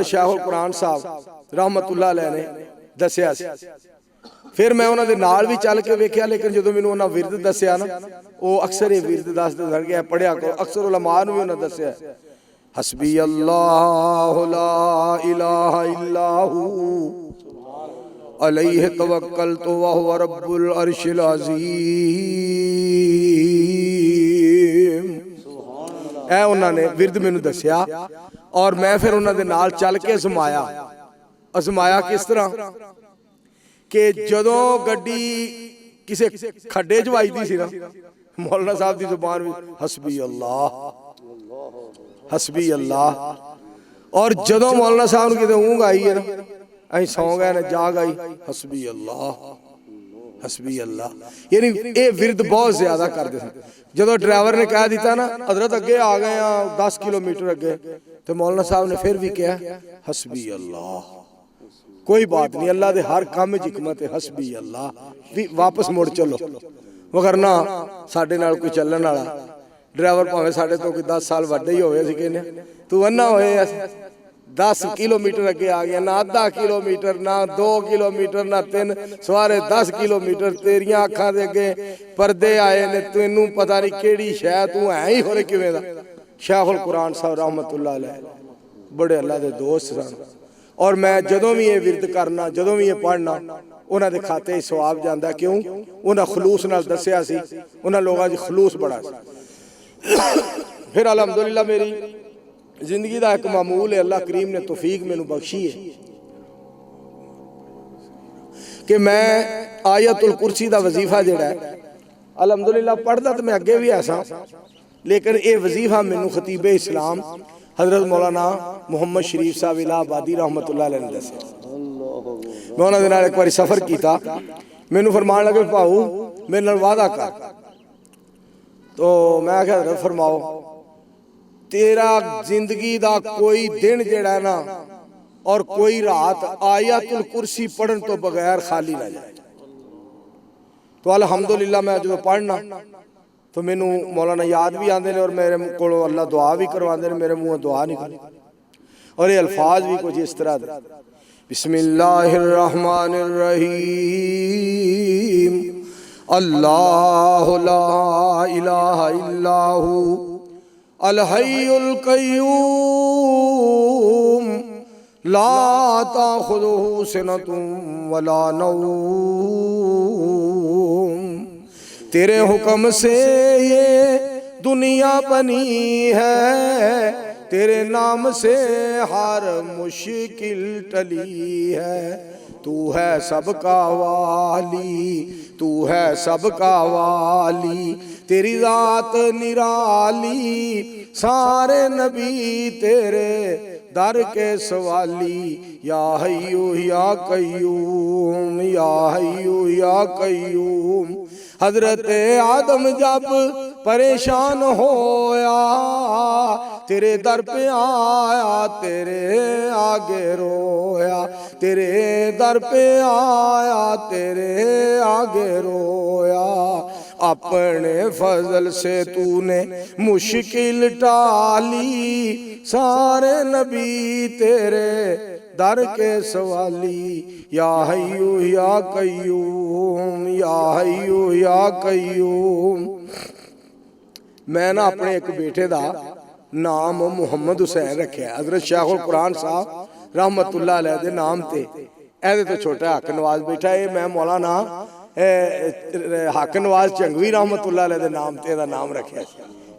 शाहुल कुरान साहब रहमतुल्लाह अलैह ने दस्सिया सी। फिर मैं उन्हां दे नाल भी चल के वेख्या, लेकिन जदों मैनूं उन्हां विरद दस्सिया ना, वो अक्सर ये विरद दसदे सन कि पढ़िया करो। अक्सर उलमा नूं भी उन्हां दस्सिया हस्बी अल्लाह ला इलाहा इल्ला हू अलैहि तवक्कलतु व हुवा रब्बुल अर्शिल अज़ीम। ऐ उन्होंने विरद मैनू दस्सिया और मैं फिर उन्होंने नाल चल के अजमाया किस तरह कि जदों गड्डी किसी खड्डे च वजदी सी ना, मौलाना साहब की जुबान में हस्बी अल्लाह, और जदों मौलाना साहब नूं किते ऊँघ आई है ना, असीं सौ गए ने, जाग आई, हस्बी अल्लाह। यानी ये विरद बहुत ज्यादा करते थे। जो ड्राइवर ने कह दिता ना हजरत अगे आ गए 10 किलोमीटर अगे, तो मौलाना साहब ने फिर भी कहा हस्बी अल्लाह, कोई बात नहीं, अल्लाह के हर काम में हिकमत है, हस्बी अल्लाह, वापस मुड़ चलो। वरना साडे नाल कोई चलन वाला ड्राइवर भावें साडे तो कोई 10 साल वड्डे ही होवे, असीं कहने तू अन्ना होए 10 किलोमीटर अगे आ गया, ना आधा किलोमीटर, ना 2 किलोमीटर, ना 3, सवारे 10 किलोमीटर। तेरिया अखां दे अगे परदे आए ने, तैनू पता नहीं केड़ी शै, तू है ही होरे किवें दा। शाहुल कुरान साहब रहमतुल्लाह अलैह बड़े अल्लाह दे दोस्त सन, और मैं जदों भी ये विरद करना, जदों भी ये पढ़ना, उन्हां दे खाते सवाब जांदा। क्यों? उन्हां खलूस नाल दस्सिया सी, उन्हां लोगां च खलूस बड़ा सी। फिर अलहमदुलिल्लाह मेरी जिंदगी का एक मामूल है, अल्लाह करीम ने तौफीक मैनू बख्शी है कि मैं आयतुल कुर्सी का वजीफा जिहड़ा है अलहमदुलिल्लाह पढ़दा तो मैं अगे भी ऐसा, लेकिन ये वजीफा मैनू खतीबे इस्लाम हजरत मौलाना मुहम्मद शरीफ साहब इलाहाबादी रहमतुल्लाह अलैह ने दस्सिया। मैं उन्हां दे नाल एक बार सफ़र किया, मैनू फरमान लगे भाऊ मेरे नाल वादा कर। तो मैं आख्या हजरत फरमाओ, तेरा जिंदगी दा कोई दिन जेड़ा ना और कोई रात आयतुल कुर्सी पढ़न तो बगैर खाली ना जाए। तो अल्हम्दुलिल्लाह मैं जो पढ़ना तो मैनू मौलाना याद भी आते हैं, और मेरे को अल्लाह दुआ भी करवाते हैं, मेरे मुँह दुआ निकली, और ये अल्फाज भी कुछ इस तरह दे बिस्मिल्लाहिर्रहमानिर्रहीम अल्लाह ला इलाहा इल्ला हू अल हय्युल क़य्यूम ला ताख़ुज़ुहु सिनतुन वला नौम। तेरे हुक्म से ये दुनिया बनी है, तेरे नाम से हर मुश्किल टली है। तू है सबका वाली, तू है सबका वाली, तेरी ज़ात निराली, सारे नबी तेरे दर के सवाली। या हय्यू या कय्यूम, या हय्यू या कय्यूम। हजरत आदम जब परेशान होया, तेरे दर पे आया, तेरे आगे रोया, तेरे दर पे आया, तेरे आगे रोया। अपने फजल से तूने मुश्किल टाली, सारे नबी तेरे दर के सवाली। या हय्यू या कय्यूम, या हय्यू या कय्यूम। मैं ना अपने एक बेटे का नाम मुहम्मद हुसैन रखा, हजरत शाहुल कुरान साहब रहमतुल्लाह अलैह दे नाम ते। ऐदे तो छोटा हक नवाज बैठा है, मैं मौलाना हक नवाज चंगवी रहमतुल्लाह अलैह दे नाम ते नाम रखा,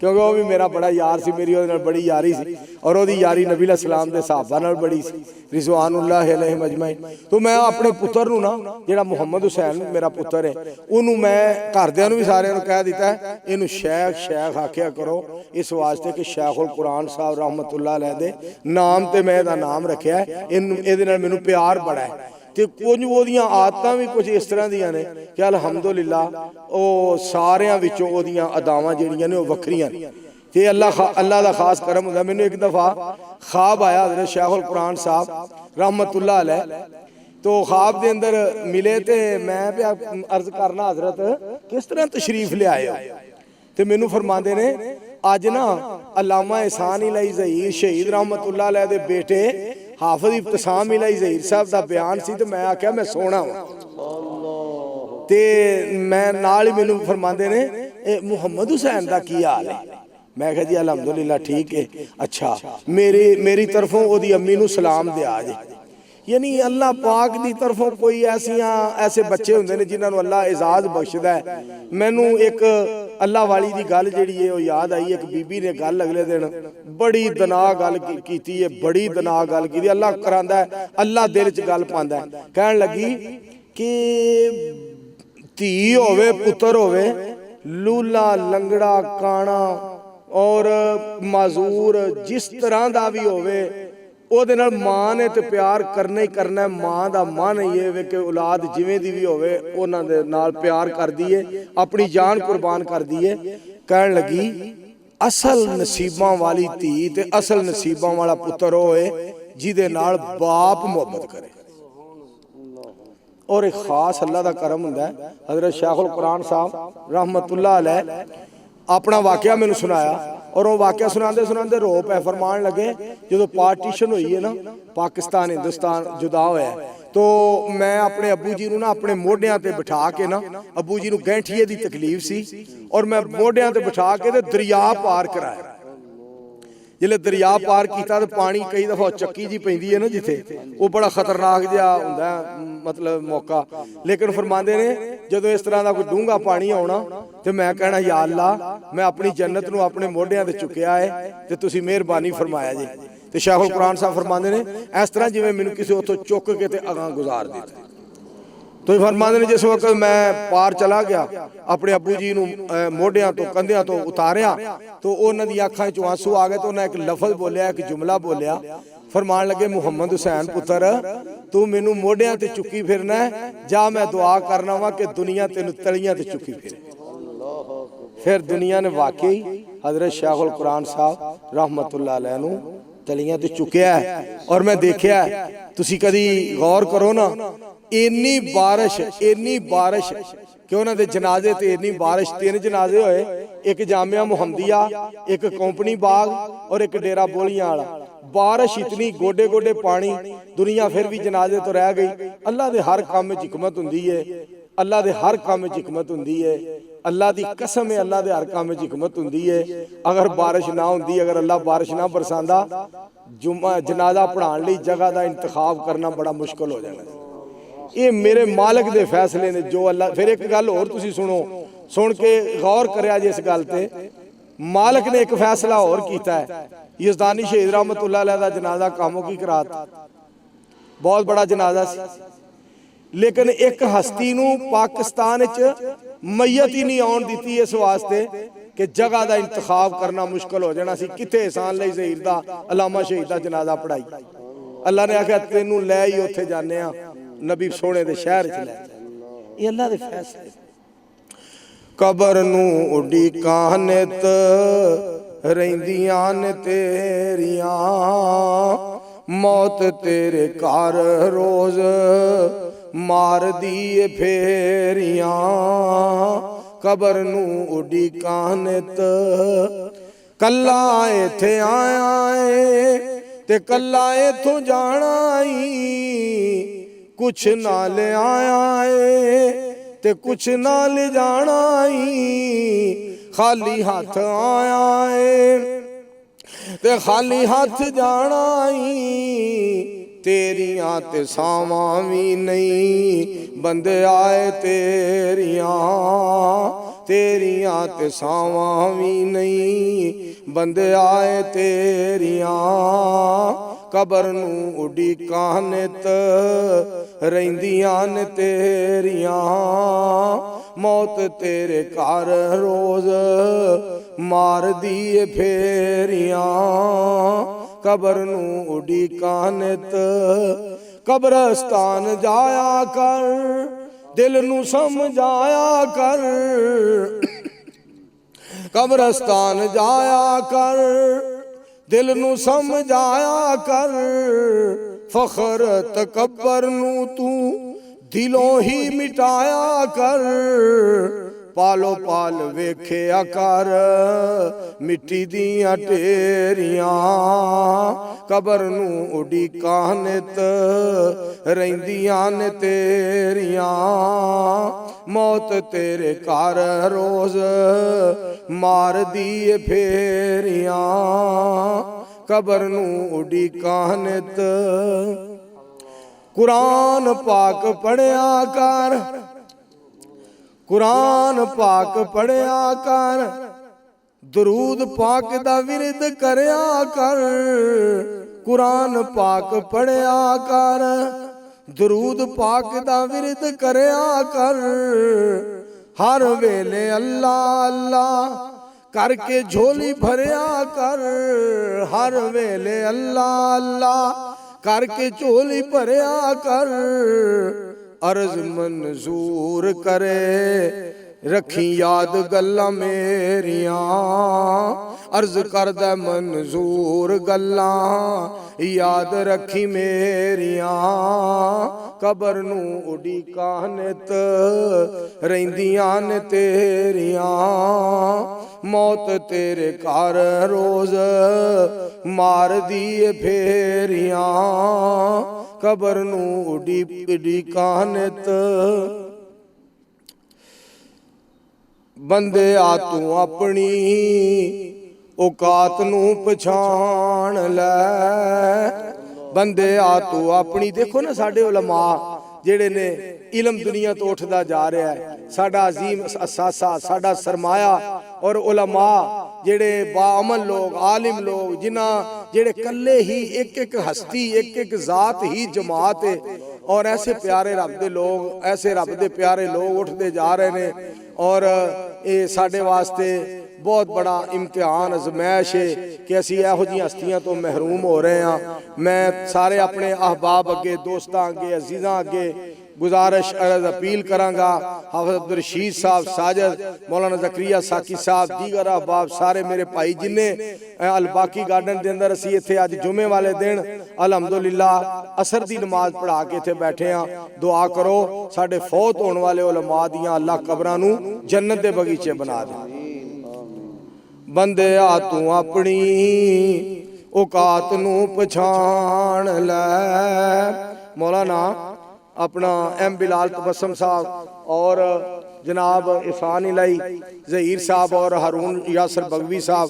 क्योंकि वह भी मेरा बड़ा यार सी, मेरी उहदे नाल बड़ी यारी सी, और वह यारी नबी सलाम के सहाबा नाल बड़ी सी, रिज़वानुल्लाह अलैहिम अजमईन। तो मैं अपने पुत्र नूं ना, जिहड़ा मुहम्मद हुसैन मेरा पुत्र है, उन्होंने मैं घरदियां नूं भी सारिआं नूं कह दिता है, इनू शेख शेख आख्या करो, इस वास्ते कि शाहुल कुरान साहब रहमतुल्लाह अलैह दे नाम ते मैं इहदा नाम रखिआ। इहदे नाल मैनूं प्यार बड़ा है, तो कुछ ओदियां आदतां भी कुछ इस तरह दियां ने कि अल्हम्दुलिल्लाह वो सारियां विचों ओदियां अदावां जिहड़ियां ने वो वखरियां ने। ते अल्लाह दा खास करम हुंदा। मैनूं एक दफ़ा ख्वाब आया हज़रत शाहुल कुरान साहब रहमतुल्लाह अलैह, तो ख्वाब दे अंदर मिले, तो मैं पे अर्ज करना हजरत किस तरह तशरीफ ले आए हो, तो मैनू फरमाते ने अज ना अल्लामा एहसान इलाही ज़हीर शहीद रहमतुल्लाह अलैह दे बेटे ਹਾਫਿਜ਼ ਇਬਤਸਾਮ ਇਲਾਹੀ ਜ਼ਹੀਰ ਸਾਹਿਬ ਦਾ ਬਿਆਨ ਸੀ ਤੇ ਮੈਂ ਆਖਿਆ ਮੈਂ ਸੋਹਣਾ ਵਾਂ ਤੇ ਮੈਂ ਨਾਲ ਹੀ ਮੈਨੂੰ ਫਰਮਾਉਂਦੇ ਨੇ ਇਹ ਮੁਹੰਮਦ ਹੁਸੈਨ ਦਾ ਕੀ ਹਾਲ ਹੈ। मैं कहा जी अलहमदुलिल्लाह ठीक है। अच्छा मेरी तरफों ओदी अम्मी नूं सलाम दिया जे। यानी अल्लाह पाक दी तरफों कोई ऐसे बच्चे होंदे ने जिन्हां नूं अल्लाह एजाज बख्शदा है। मैनू एक अल्लाह वाली दी गल जिहड़ी है वो याद आई। एक बीबी ने गल अगले दिन बड़ी दनाह गल कीती है, बड़ी दनाह गल कीती। अल्लाह करांदा है, अल्लाह दिल च गल पांदा है। कहण लगी कि धी होवे पुत्र होवे, लूला लंगड़ा काना और माजूर जिस तरह का भी होवे ਉਹਦੇ ਨਾਲ ਮਾਂ ਨੇ ਤੇ ਪਿਆਰ ਕਰਨਾ ਹੀ ਕਰਨਾ। ਮਾਂ ਦਾ ਮਨ ਇਹ ਵੇ ਕਿ ਔਲਾਦ ਜਿਵੇਂ ਦੀ ਵੀ ਹੋਵੇ ਉਹਨਾਂ ਦੇ ਨਾਲ ਪਿਆਰ ਕਰਦੀ ਏ, ਆਪਣੀ ਜਾਨ ਕੁਰਬਾਨ ਕਰਦੀ ਏ। ਕਹਿਣ ਲੱਗੀ ਅਸਲ ਨਸੀਬਾਂ ਵਾਲੀ ਧੀ ਤੇ ਅਸਲ ਨਸੀਬਾਂ ਵਾਲਾ ਪੁੱਤਰ ਹੋਏ ਜਿਹਦੇ ਨਾਲ ਬਾਪ ਮੁਹੱਬਤ ਕਰੇ। और एक खास अल्लाह का करम हुंदा है। हज़रत शेखुल कुरान साहब रहमतुल्लाह अलैह अपना वाकया मैनू सुनाया और वो वाकया सुनाते सुनाते रो पै फरमान लगे जो पार्टीशन हुई है ना, पाकिस्तान हिंदुस्तान जुदा होया तो मैं अपने अबू जी ना अपने मोढियां ते बिठा के ना, अबू जी नूं गैंठिए दी तकलीफ सी और मैं मोढियां ते बिठा के ते दरिया पार कराया। जिले दरिया पार किया तो पानी कई दफा चक्की जी पैंदी है ना जिथे, वो बड़ा खतरनाक जिहा हुंदा मतलब मौका। लेकिन फरमांदे ने जदों इस तरह का कोई डूंगा पानी आउणा तो मैं कहना या अल्लाह मैं अपनी जन्नत नूं अपने मोढियां ते चुकिया है ते तुसीं मेहरबानी फरमाया जी। तो शेखुल कुरान साहब फरमांदे ने इस तरह जिवें मैनूं किसी उत्थों चुक के ते अगां गुजार दिता। तो फरमांदे ने जिस वक्त मैं पार चला गया अपने अबू जी नूं मोढियां तो कंधियां तो उतारिया तो उन्हां दी अखां चों आंसू आ गए। तो उन्हें एक लफज बोलिया, एक जुमला बोलिया, फरमान लगे मुहम्मद हुसैन पुत्र तू मैनू मोढियां ते चुकी फिरना है, जा मैं दुआ करना वा कि दुनिया तेनू तलियां ते चुकी फिरे। फिर दुनिया ने वाकई हजरत शेखुल कुरान साहब रहमतुल्लाह अलैह नूं तलियां ते चुकिया है। और मैं देखिया तुसी कदी गौर करो ना, इन्नी बारिश कि उन्हां दे जनाजे ते इन्नी बारिश, 3 जनाजे होए, एक जामिया मुहम्मदिया, एक कंपनी बाग और एक डेरा बोलियां वाला। बारिश इतनी गोडे गोडे पानी, दुनिया फिर भी जनाजे तो रह गई। अल्लाह दे हर काम में हिकमत हुंदी है, अल्लाह दे हर काम में हिकमत हुंदी है। अल्लाह दी कसम है अल्लाह दे हर काम में हिकमत हुंदी है। अगर बारिश ना हुंदी, अगर अल्लाह बारिश ना बरसांदा, जनाजा पढ़ाने लई जगह का इंतखाब करना बड़ा मुश्किल हो जाना। ये मेरे मालिक दे फैसले ने जो अल्लाह। फिर एक गल होर तुसी सुनो, सुन के गौर करिया जिस गल ते। मालिक ने एक फैसला होर कीता है। यज़दानी शहीद रहमतुल्लाह अलैह दा जनाजा कामों की कराता, बहुत बड़ा जनाजा सी, लेकिन एक हस्ती नूं पाकिस्तान च मैयत ही नहीं आउण दित्ती इस वास्ते कि जगह का इंतखाब करना मुश्किल हो जाना सी। किथे एहसान लई ज़हीर दा अलामा शहीद दा जनाजा पढ़ाई। अल्लाह ने आख्या तेनू लै ही उत्थे जाने आ, नबी सोने दे शहर च लै। ये अल्लाह दे फैसले। कबर नूं उडीकां नित रहिंदियां ने तेरियां, मौत तेरे घर रोज मार दिए फेरियां। कबर नूं उडीकां नित कल्ला इत्थे आया ऐ ते कल्ला इत्थों जाना ई। कुछ ना ले आया है ते कुछ ना ले जाना ही, खाली हाथ आया है ते खाली हाथ जाना ही। तेरियां ते सावां भी नहीं बंदे आए तेरियां, तेरियां ते सावां भी नहीं बंदे आए तेरियां। कबर नूं उडीकां नित रहिंदियां ने तेरियां, मौत तेरे घर रोज मार दिए फेरियां। कबर नूं उडीकां नित कब्रस्तान जाया कर, दिल नूं समझाया कर। कब्रस्तान जाया कर, दिल नूं समझाया कर। फखर तकबर नूं तू दिलों ही मिटाया कर। ਪਾਲੋ ਪਾਲ ਵੇਖਿਆ ਕਰ ਮਿੱਟੀ ਦੀਆਂ ਢੇਰੀਆਂ ਕਬਰ ਨੂੰ ਉਡੀਕਾਂ ਨਿਤ ਰਹਿੰਦੀਆਂ ਨੇ ਤੇਰੀਆਂ ਮੌਤ ਤੇਰੇ ਘਰ ਰੋਜ਼ ਮਾਰਦੀ ਏ ਫੇਰੀਆਂ ਕਬਰ ਨੂੰ ਉਡੀਕਾਂ ਨਿਤ ਕੁਰਾਨ ਪਾਕ ਪੜਿਆ ਕਰ ਕੁਰਾਨ ਪਾਕ ਪੜਿਆ ਕਰ ਦਰੂਦ ਪਾਕ ਦਾ ਵਿਰਦ ਕਰਿਆ ਕਰ ਕੁਰਾਨ ਪਾਕ ਪੜਿਆ ਕਰ ਦਰੂਦ ਪਾਕ ਦਾ ਵਿਰਦ ਕਰਿਆ ਕਰ ਹਰ ਵੇਲੇ ਅੱਲਾ ਅੱਲਾ ਕਰਕੇ ਝੋਲੀ ਭਰਿਆ ਕਰ ਹਰ ਵੇਲੇ ਅੱਲਾ ਅੱਲਾ ਕਰਕੇ ਝੋਲੀ ਭਰਿਆ ਕਰ ਅਰਜ਼ ਮਨਜ਼ੂਰ ਕਰੇ ਰੱਖੀ ਯਾਦ ਗੱਲਾਂ ਮੇਰੀਆਂ ਅਰਜ਼ ਕਰਦਾ ਮਨਜ਼ੂਰ ਗੱਲਾਂ ਯਾਦ ਰੱਖੀ ਮੇਰੀਆਂ ਕਬਰ ਨੂੰ ਉਡੀਕਾਂ ਨਿਤ ਰਹਿੰਦੀਆਂ ਨੇ ਤੇਰੀਆਂ ਮੌਤ ਤੇਰੇ ਘਰ ਰੋਜ਼ ਮਾਰਦੀ ਏ ਫੇਰੀਆਂ ਕਬਰ ਨੂੰ ਉਡੀਕਾਂ ਨਿਤ ਬੰਦਿਆ ਤੂੰ ਆਪਣੀ ਔਕਾਤ ਨੂੰ ਪਛਾਣ ਲੈ ਬੰਦਿਆ ਤੂੰ ਆਪਣੀ ਦੇਖੋ ਨਾ ਸਾਡੇ ਉਲਮਾ ਜਿਹੜੇ ਨੇ ਇਲਮ ਦੁਨੀਆ ਤੋਂ ਉੱਠਦਾ ਜਾ ਰਿਹਾ ਹੈ ਸਾਡਾ ਅਜ਼ੀਮ ਅਸਾਸਾ ਸਾਡਾ ਸਰਮਾਇਆ ਔਰ ਉਲਮਾ ਜਿਹੜੇ ਬਾਅਮਲ ਲੋਗ ਆਲਿਮ ਲੋਗ ਜਿਨ੍ਹਾਂ ਜਿਹੜੇ ਕੱਲੇ ਹੀ ਇੱਕ ਇੱਕ ਹਸਤੀ ਇੱਕ ਇੱਕ ਜ਼ਾਤ ਹੀ ਜਮਾਤ ਹੈ और ऐसे प्यारे रब दे लोग ऐसे रब दे प्यारे लोग उठते जा रहे ने और ये साडे वास्ते बहुत बड़ा इम्तिहान अजमैश है कि असी इहो जी हस्तियां तो महरूम हो रहे हैं। मैं सारे अपने अहबाब अगे दोस्तां अगे अजीज़ां अगे गुजारिश अर्ज अपील करांगा हाफिज़ अब्दुल रशीद साहब साजिद मौलाना ज़करिया साकी साहब दीगर अहबाब सारे मेरे भाई जिन्हें अल बाकी गार्डन के अंदर असी इत्थे अज जुमे वाले दिन अलहमदुलिल्लाह असर की नमाज पढ़ा के इत्थे बैठे हाँ। दुआ करो साडे फौत होने वाले उलमा दियां अल्लाह कबरां नूं जन्नत दे बगीचे बना दे। बंदे आ तू अपनी औकात नूं पछाण लै। मौलाना अपना एम बिलाल तबस्सुम साहब और जनाब इरफान इलाई ज़हीर साहब और हारून यासर बगवी साहब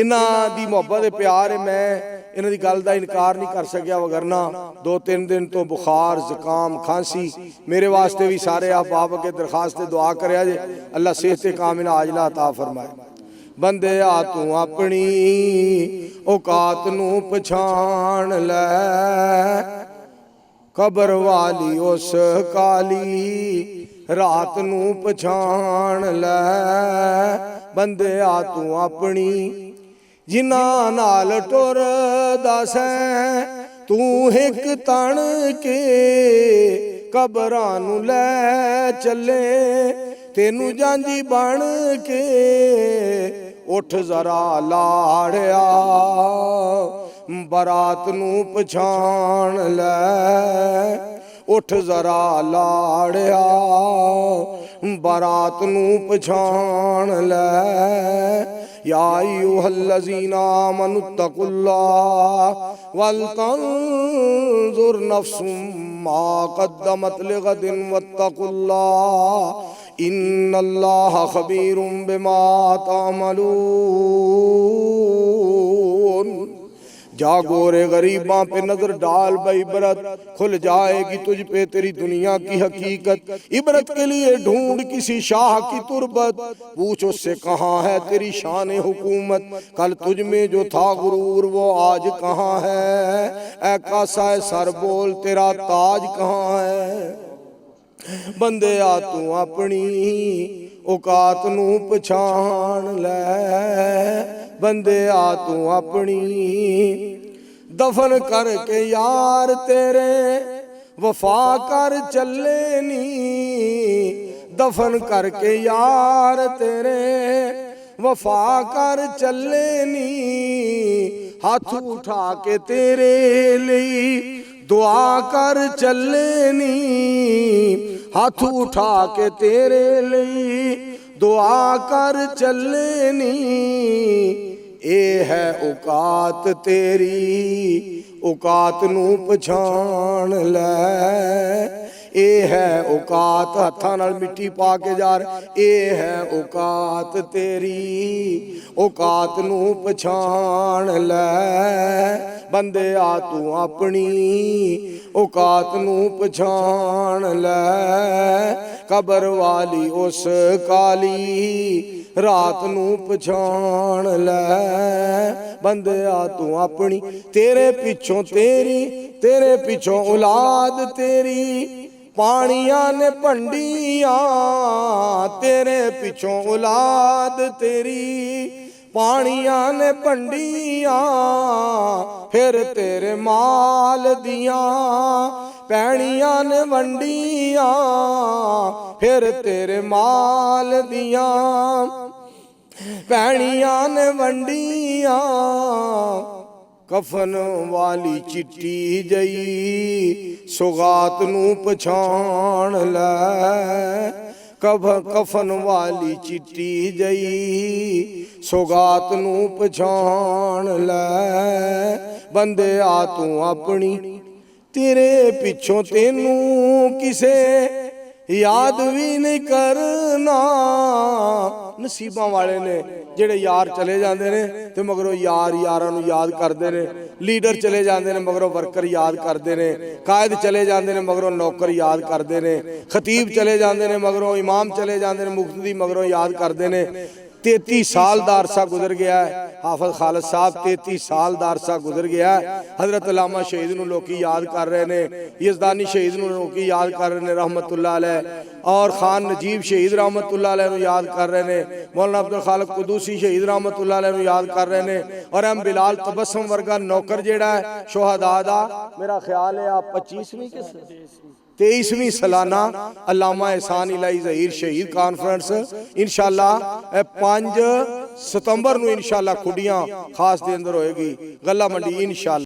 इन्हां दी मुहब्बत प्यार है। मैं इन्हां दी गल दा इनकार नहीं कर सकिया वगरना 2-3 दिन तो बुखार जुकाम खांसी मेरे वास्ते भी सारे अहबाब अगे दरखास्त दुआ करिया जे अल्लाह सेहत कामिल आजला अता फरमाए। बंदे आ तू अपनी औकात नूं पछाण लै। कबर वाली उस काली रात नूं पछाण लै। बंदे आ तू अपनी जिन्हां नाल टुरदा सैं तू हिक तण के कबरां नूं लै चले तेनू जांजी बन के उठ जरा लाड़िया बरात नूं पछाण लै। उठ जरा लाड़िया बरात नूं पछाण लै। या अय्युहल्लज़ीना आमनुत्तकुल्लाह वलतंजुर नफ्सुम मा क़द्दमत लिग़दिन वत्तकुल्लाह इन्नल्लाह ख़बीरुम बिमा तामलून। जागो रे गरीबां पे नजर डाल इबरत खुल जाएगी तुझ पे तेरी दुनिया की हकीकत। इबरत के लिए ढूंढ किसी शाह की तुरबत पूछ उससे कहाँ है तेरी शान हुकूमत। कल तुझ में जो था गुरूर वो आज कहाँ है। ऐ कासा सर बोल तेरा ताज कहाँ है। बंदे आ तू अपनी औकात नूं पछाण लै। बंदे आ तू अपनी दफन करके यार तेरे वफा कर चले नी। दफन करके यार तेरे वफा कर चले नी। हाथ उठा के तेरे लिए दुआ कर चले नी। हाथ उठा के तेरे लिए ਦੁਆ ਕਰ ਚੱਲਣੀ। ਇਹ ਹੈ ਔਕਾਤ ਤੇਰੀ, ਔਕਾਤ ਨੂੰ ਪਛਾਣ ਲੈ। ਇਹ ਹੈ ਔਕਾਤ, ਹੱਥਾਂ ਨਾਲ ਮਿੱਟੀ ਪਾ ਕੇ ਜਾ ਰਿਹਾ, ਇਹ ਹੈ ਔਕਾਤ ਤੇਰੀ, ਔਕਾਤ ਨੂੰ ਪਛਾਣ ਲੈ। ਬੰਦਿਆ ਤੂੰ ਆਪਣੀ ਔਕਾਤ ਨੂੰ ਪਛਾਣ ਲੈ। ਕਬਰ ਵਾਲੀ ਉਸ ਕਾਲੀ ਰਾਤ ਨੂੰ ਪਛਾਣ ਲੈ। ਬੰਦਿਆ ਤੂੰ ਆਪਣੀ, ਤੇਰੇ ਪਿੱਛੋਂ ਤੇਰੇ ਪਿੱਛੋਂ ਔਲਾਦ ਤੇਰੀ ਪਾਣੀਆਂ ਨੇ ਭੰਡੀਆਂ। ਤੇਰੇ ਪਿੱਛੋਂ ਔਲਾਦ ਤੇਰੀ ਪਾਣੀਆਂ ਨੇ ਭੰਡੀਆਂ। ਫਿਰ ਤੇਰੇ ਮਾਲ ਦੀਆਂ ਪੈਣੀਆਂ ਨੇ ਵੰਡੀਆਂ। ਫਿਰ ਤੇਰੇ ਮਾਲ ਦੀਆਂ ਪੈਣੀਆਂ ਨੇ ਵੰਡੀਆਂ। ਕਫਨ ਵਾਲੀ ਚਿੱਟੀ ਜਈ ਸੁਗਾਤ ਨੂੰ ਪਛਾਣ ਲੈ। ਕਫਨ ਵਾਲੀ ਚਿੱਟੀ ਜਈ ਸੁਗਾਤ ਨੂੰ ਪਛਾਣ ਲੈ। ਬੰਦਿਆ ਤੂੰ ਆਪਣੀ, ਤੇਰੇ ਪਿੱਛੋਂ ਤੈਨੂੰ ਕਿਸੇ ਯਾਦ ਵੀ ਨਹੀਂ ਕਰਨਾ। ਨਸੀਬਾਂ ਵਾਲੇ ਨੇ ਜਿਹੜੇ ਯਾਰ ਚਲੇ ਜਾਂਦੇ ਨੇ ਤੇ ਮਗਰੋਂ ਯਾਰਾਂ ਨੂੰ ਯਾਦ ਕਰਦੇ ਨੇ। ਲੀਡਰ ਚਲੇ ਜਾਂਦੇ ਨੇ ਮਗਰੋਂ ਵਰਕਰ ਯਾਦ ਕਰਦੇ ਨੇ। ਕਾਇਦ ਚਲੇ ਜਾਂਦੇ ਨੇ ਮਗਰੋਂ ਨੌਕਰ ਯਾਦ ਕਰਦੇ ਨੇ। ਖਤੀਬ ਚਲੇ ਜਾਂਦੇ ਨੇ ਮਗਰੋਂ ਇਮਾਮ ਚਲੇ ਜਾਂਦੇ ਨੇ। ਮੁਕਤਦੀ ਮਗਰੋਂ ਯਾਦ ਕਰਦੇ ਨੇ। 33 ਸਾਲ ਦਾ ਅਰਸਾ ਗੁਜ਼ਰ ਗਿਆ ਹੈ। ਹਾਫਿਜ਼ ਖਾਲਿਦ ਸਾਹਿਬ 33 ਸਾਲ ਦਾ ਅਰਸਾ ਗੁਜ਼ਰ ਗਿਆ ਹੈ। ਹਜ਼ਰਤ ਅਲਾਮਾ ਸ਼ਹੀਦ ਨੂੰ ਲੋਕੀ ਯਾਦ ਕਰ ਰਹੇ ਨੇ। ਯਜ਼ਦਾਨੀ ਸ਼ਹੀਦ ਨੂੰ ਲੋਕੀ ਯਾਦ ਕਰ ਰਹੇ ਨੇ ਰਹਿਮਤੁल्लाह अलैह। और खान नजीब शहीद रहमतुल्लाह अलैह ਨੂੰ याद कर रहे हैं। मौलाना अब्दुल खालिक कुदूसी शहीद रहमतुल्लाह अलैह ਨੂੰ याद कर रहे हैं। और हम बिलाल तबस्सुम वर्गा नौकर जेड़ा है शोहदा दा, मेरा ख्याल है आप 25वीं के 23वीं सालाना अल्लामा एहसान इलाही ज़हीर शहीद कॉन्फ्रेंस इंशाअल्लाह 5 सितंबर ਨੂੰ इंशाअल्लाह खुडियां खास दे अंदर होएगी गला मंडी इंशाअल्लाह।